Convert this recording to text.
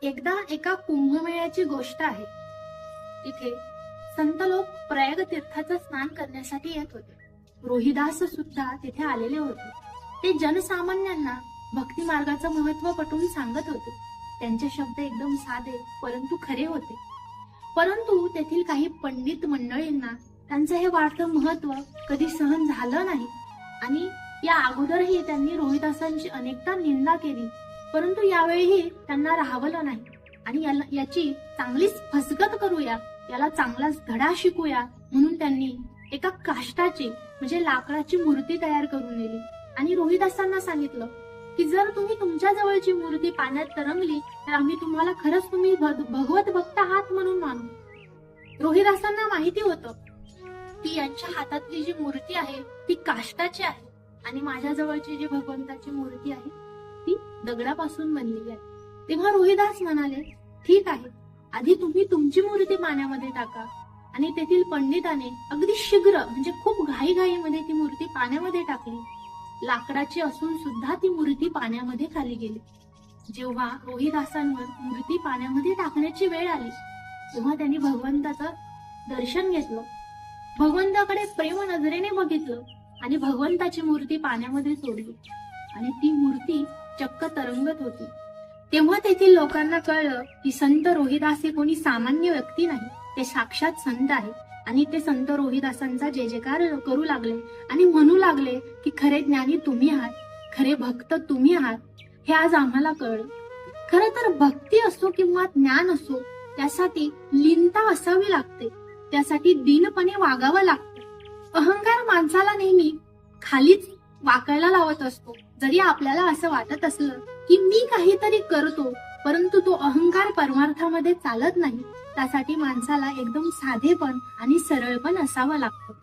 एकदा एका कुंभमेळ्याची गोष्ट आहे. तिथे संत लोक प्रयाग तीर्थाचं स्नान करण्यासाठी येत होते. रोहिदास सुद्धा तिथे आलेले होते. ते जनसामान्यांना भक्ती मार्गाचं महत्व पटवून सांगत होते. त्यांचे शब्द एकदम साधे परंतु खरे होते. परंतु तेथील काही पंडित मंडळींना त्यांचं हे वाढतं महत्व कधी सहन झालं नाही आणि या अगोदरही त्यांनी रोहिदासांची अनेकदा निंदा केली. परंतु यावेळीही त्यांना राहवलं नाही आणि याची चांगलीच फसगत करूया, याला चांगलाच धडा शिकूया म्हणून त्यांनी एका काष्टाची म्हणजे लाकडाची मूर्ती तयार करून नेली आणि रोहिदासांना सांगितलं की जर तुम्ही तुमच्या जवळची मूर्ती पाण्यात तरंगली तर आम्ही तुम्हाला खरंच तुम्ही भगवत भक्त आहात म्हणून मानू. रोहिदासांना माहिती होतं की यांच्या हातातली जी मूर्ती आहे ती काष्टाची आहे आणि माझ्या जवळची जी भगवंताची मूर्ती आहे ती दगडापासून बनलेली आहे. तेव्हा रोहिदास म्हणाले, ठीक आहे, आधी तुम्ही तुमची मूर्ती पाण्यामध्ये टाका. आणि तेथील पंडिताने अगदी शीघ्र म्हणजे खूप घाईघाईमध्ये ती मूर्ती पाण्यामध्ये टाकली. लाकडाची असून सुद्धा ती मूर्ती पाण्यामध्ये खाली गेली. जेव्हा रोहिदासांवर मूर्ती पाण्यामध्ये टाकण्याची वेळ आली तेव्हा त्यांनी भगवंताचं दर्शन घेतलं, भगवंताकडे प्रेम नजरेने बघितलं आणि भगवंताची मूर्ती पाण्यामध्ये सोडली आणि ती मूर्ती चक्क तरंगत होती. तेव्हा तेथील लोकांना कळलं की संत रोहिदास हे कोणी सामान्य व्यक्ती नाही, ते साक्षात संत आहे. आणि ते संत रोहिदासांचा जय जयकार करू लागले आणि म्हणू लागले की खरे ज्ञानी तुम्ही आहात, खरे भक्त तुम्ही आहात, हे आज आम्हाला कळलं. खरं तर भक्ती असो किंवा ज्ञान असो त्यासाठी लीनता असावी लागते, त्यासाठी दीनपणे वागावं लागतं. अहंकार माणसाला नेहमी खालीच वाकायला लावत असतो. जरी आपल्याला असं वाटत असलं की मी काहीतरी करतो परंतु तो अहंकार परमार्थामध्ये चालत नाही. त्यासाठी माणसाला एकदम साधेपण आणि सरळपण असावं लागतं.